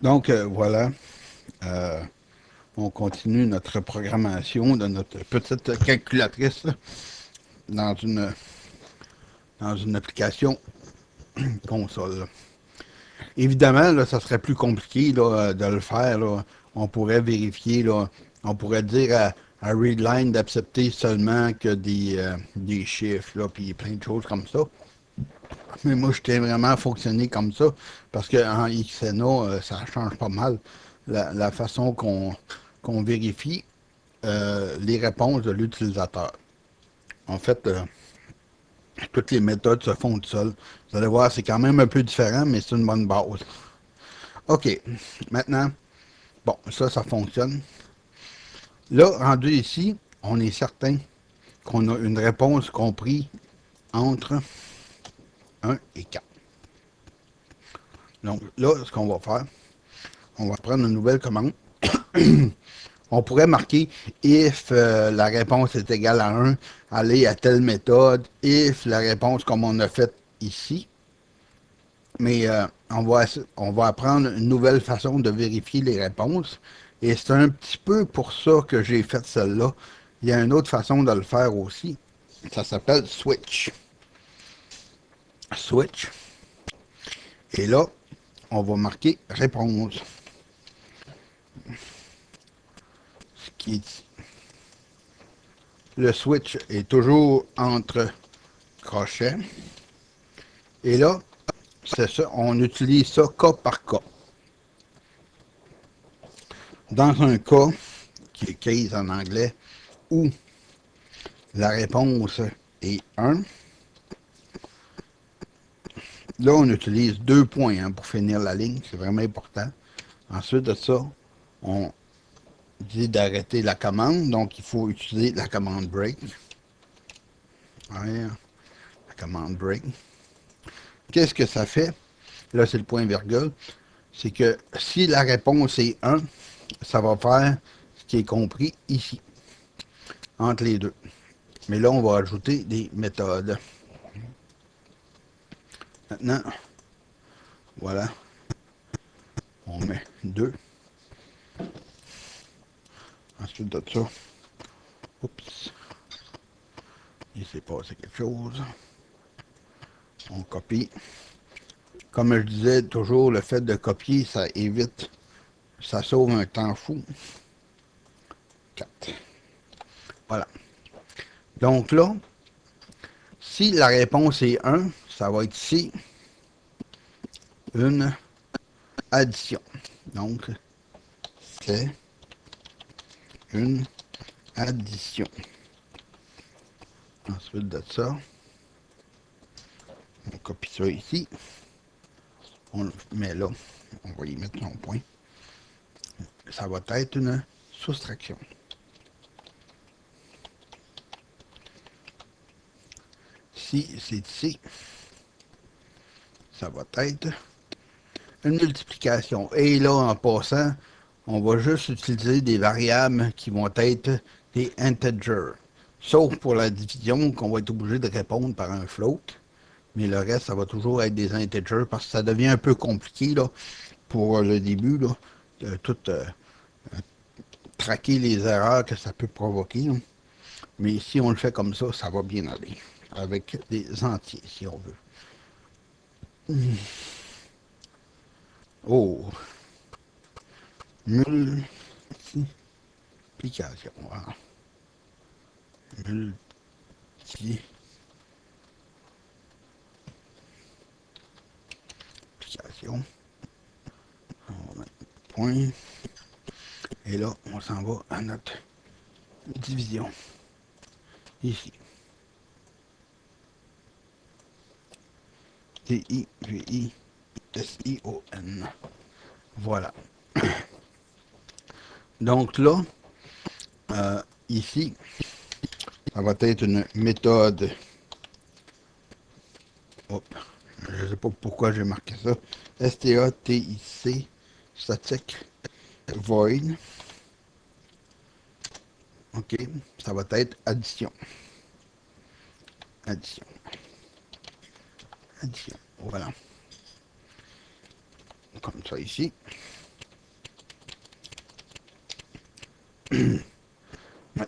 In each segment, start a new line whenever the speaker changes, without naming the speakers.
Donc, voilà, euh, on continue notre programmation de notre petite calculatrice là, dans une, dans une application console. Évidemment, là, ça serait plus compliqué là, de le faire. Là. On pourrait vérifier, là, on pourrait dire à Readline d'accepter seulement que des chiffres, là, puis plein de choses comme ça. Mais moi, je tiens vraiment à fonctionner comme ça, parce qu'en XNA, ça change pas mal la façon qu'on vérifie les réponses de l'utilisateur. En fait, toutes les méthodes se font tout seules. Vous allez voir, c'est quand même un peu différent, mais c'est une bonne base. OK. Maintenant, bon, ça fonctionne. Là, rendu ici, on est certain qu'on a une réponse comprise entre 1 et 4. Donc là, ce qu'on va faire, on va prendre une nouvelle commande. On pourrait marquer if la réponse est égale à 1, aller à telle méthode, if la réponse comme on a fait ici. Mais on va apprendre une nouvelle façon de vérifier les réponses. Et c'est un petit peu pour ça que j'ai fait celle-là. Il y a une autre façon de le faire aussi. Ça s'appelle switch. Switch. Et là, on va marquer réponse. Ce qui est, le switch est toujours entre crochets. Et là, c'est ça, on utilise ça cas par cas. Dans un cas, qui est case en anglais, où la réponse est 1, là, on utilise 2 points hein, pour finir la ligne, c'est vraiment important. Ensuite de ça, on dit d'arrêter la commande, donc il faut utiliser la commande break. Ouais, la commande break. Qu'est-ce que ça fait? Là, c'est le point virgule. C'est que si la réponse est 1, ça va faire ce qui est compris ici, entre les deux. Mais là, on va ajouter des méthodes. Maintenant, voilà, on met 2. Ensuite de ça, oups, il s'est passé quelque chose. On copie. Comme je disais toujours, le fait de copier, ça évite, ça sauve un temps fou. 4. Voilà. Donc là, si la réponse est 1, ça va être ici une addition. Donc, c'est une addition. Ensuite de ça, on copie ça ici. On le met là. On va y mettre son point. Ça va être une soustraction. Si c'est ici, ça va être une multiplication. Et là, en passant, on va juste utiliser des variables qui vont être des integers. Sauf pour la division qu'on va être obligé de répondre par un float. Mais le reste, ça va toujours être des integers parce que ça devient un peu compliqué là, pour le début, là, de tout traquer les erreurs que ça peut provoquer. Là. Mais si on le fait comme ça va bien aller. Avec des entiers, si on veut. Oh, multiplication. Voilà. Multiplication. On va mettre point. Et là, on s'en va à notre division. Ici. Division. Voilà. Donc là, ici, ça va être une méthode. Hop, je ne sais pas pourquoi j'ai marqué ça. STATIC, static void. OK, ça va être addition. Addition. Addition. Voilà. Comme ça ici.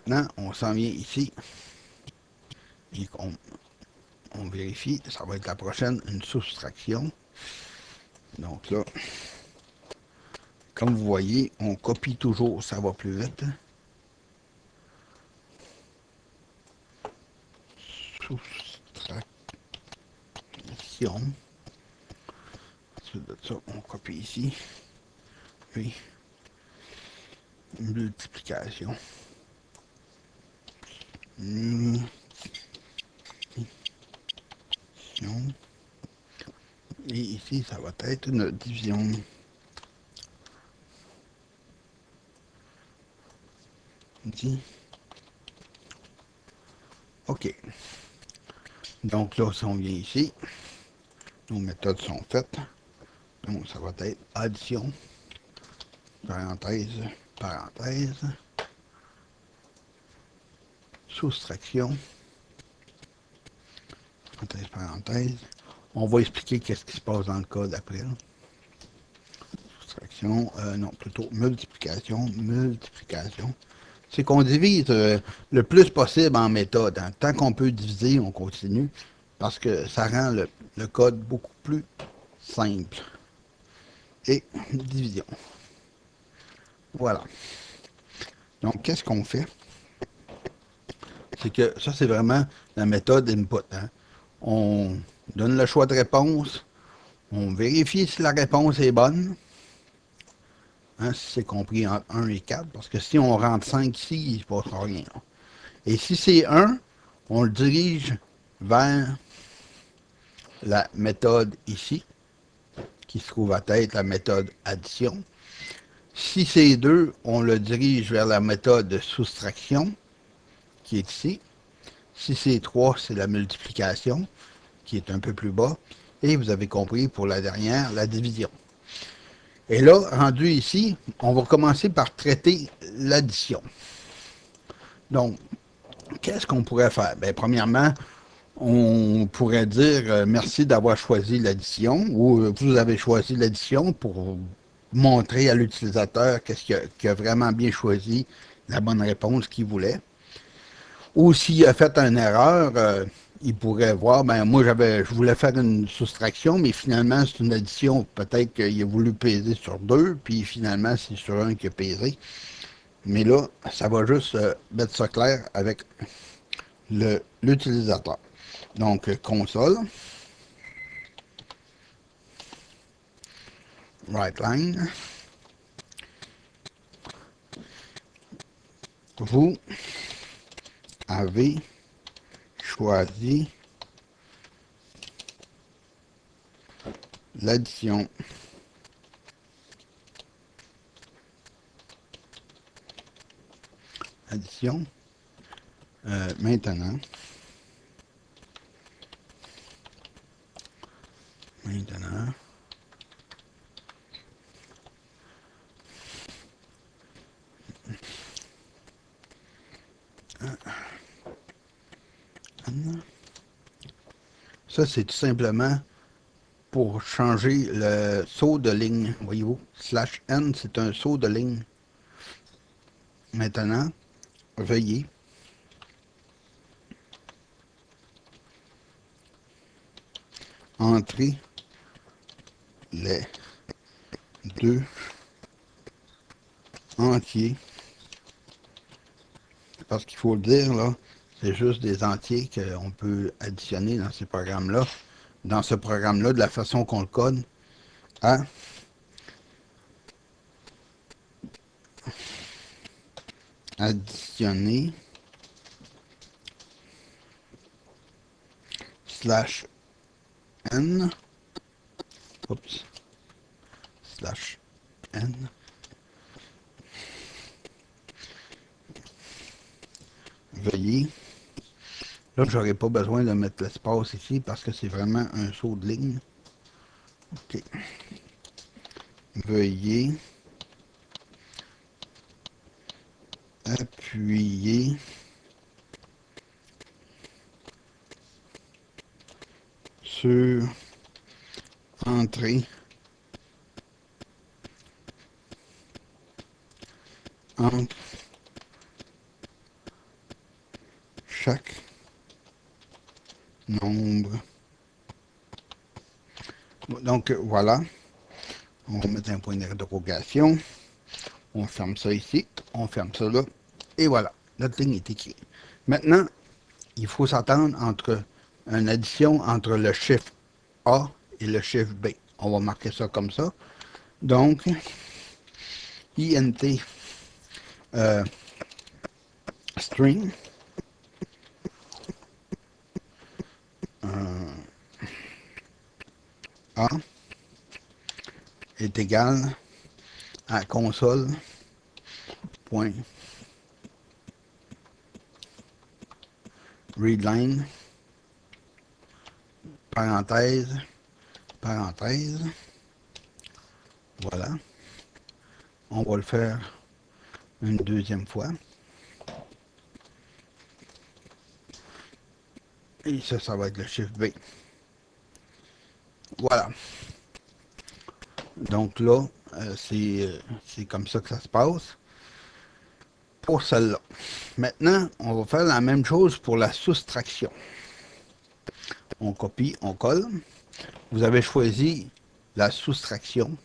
maintenant, on s'en vient ici et on vérifie. Ça va être la prochaine, une soustraction. Donc là, comme vous voyez, on copie toujours, ça va plus vite. Soustraction. Ensuite de ça, on copie ici. Puis, multiplication. Multiplication. Et ici, ça va être une division. OK. Donc là, si on vient ici, nos méthodes sont faites. Donc, ça va être addition, parenthèse, parenthèse, soustraction, parenthèse, parenthèse. On va expliquer qu'est-ce qui se passe dans le code après. Là. Soustraction, non, plutôt multiplication, multiplication. C'est qu'on divise le plus possible en méthode. Hein. Tant qu'on peut diviser, on continue, parce que ça rend le code beaucoup plus simple. Et division. Voilà. Donc, qu'est-ce qu'on fait? C'est que ça, c'est vraiment la méthode input. Hein. On donne le choix de réponse, on vérifie si la réponse est bonne, hein, si c'est compris entre 1 et 4, parce que si on rentre 5 ici, il ne se passera rien. Et si c'est 1, on le dirige vers la méthode ici, qui se trouve à tête la méthode addition. Si c'est 2, on le dirige vers la méthode de soustraction, qui est ici. Si c'est 3, c'est la multiplication, qui est un peu plus bas. Et vous avez compris, pour la dernière, la division. Et là, rendu ici, on va commencer par traiter l'addition. Donc, qu'est-ce qu'on pourrait faire? Bien, premièrement, on pourrait dire merci d'avoir choisi l'addition ou vous avez choisi l'addition pour montrer à l'utilisateur qu'est-ce qu'il a vraiment bien choisi, la bonne réponse qu'il voulait. Ou s'il a fait une erreur, il pourrait voir, ben moi je voulais faire une soustraction, mais finalement c'est une addition. Peut-être qu'il a voulu peser sur 2, puis finalement c'est sur un qui a pesé. Mais là, ça va juste mettre ça clair avec l'utilisateur. Donc, console, WriteLine, vous avez choisi l'addition. Addition. Maintenant. Ça, c'est tout simplement pour changer le saut de ligne. Voyez-vous, /n, c'est un saut de ligne. Maintenant, veuillez entrer les deux entiers. Parce qu'il faut le dire, là, c'est juste des entiers qu'on peut additionner dans ces programmes-là. Dans ce programme-là, de la façon qu'on le code, à additionner /n, oups, /n, veuillez. Là, j'aurais pas besoin de mettre l'espace ici parce que c'est vraiment un saut de ligne. OK. Veuillez appuyer sur Entrée entre chaque nombre. Donc voilà, on va mettre un point d'interrogation, on ferme ça ici, on ferme ça là, et voilà, notre ligne est écrite. Maintenant, il faut s'attendre entre une addition entre le chiffre A et le chiffre B. On va marquer ça comme ça. Donc, INT string A est égal à console.readline, parenthèse, parenthèse. Voilà. On va le faire une deuxième fois. Et ça va être le chiffre B. Voilà. Donc là, c'est comme ça que ça se passe pour celle-là. Maintenant, on va faire la même chose pour la soustraction. On copie, on colle. Vous avez choisi la soustraction.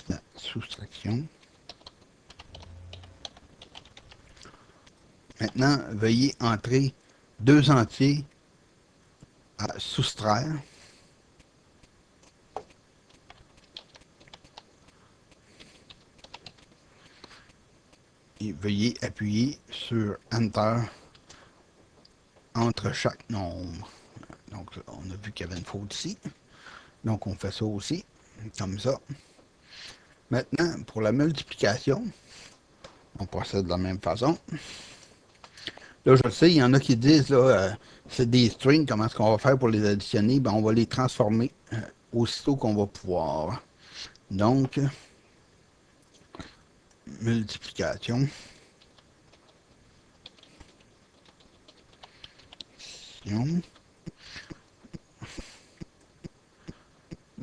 La soustraction. Maintenant, veuillez entrer 2 entiers à soustraire. Et veuillez appuyer sur Enter entre chaque nombre. Donc, on a vu qu'il y avait une faute ici. Donc, on fait ça aussi, comme ça. Maintenant, pour la multiplication, on procède de la même façon. Là, je sais, il y en a qui disent, là, c'est des strings, comment est-ce qu'on va faire pour les additionner? Ben, on va les transformer aussitôt qu'on va pouvoir. Donc, multiplication.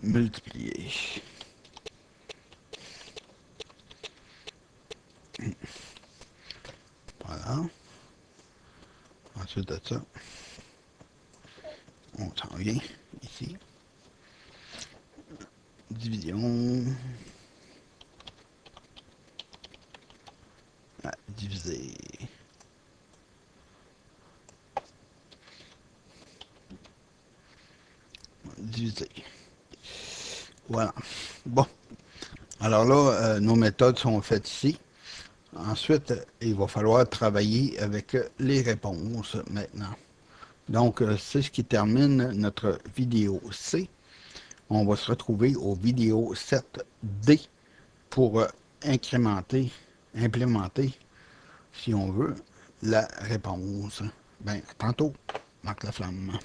Multiplier. Voilà. Ensuite de ça, on s'en vient ici. Division. Diviser. Diviser. Voilà. Bon. Alors là, nos méthodes sont faites ici. Ensuite, il va falloir travailler avec les réponses maintenant. Donc, c'est ce qui termine notre vidéo C. On va se retrouver au vidéo 7D pour incrémenter, implémenter, si on veut, la réponse. Ben, à tantôt, Marc Laflamme.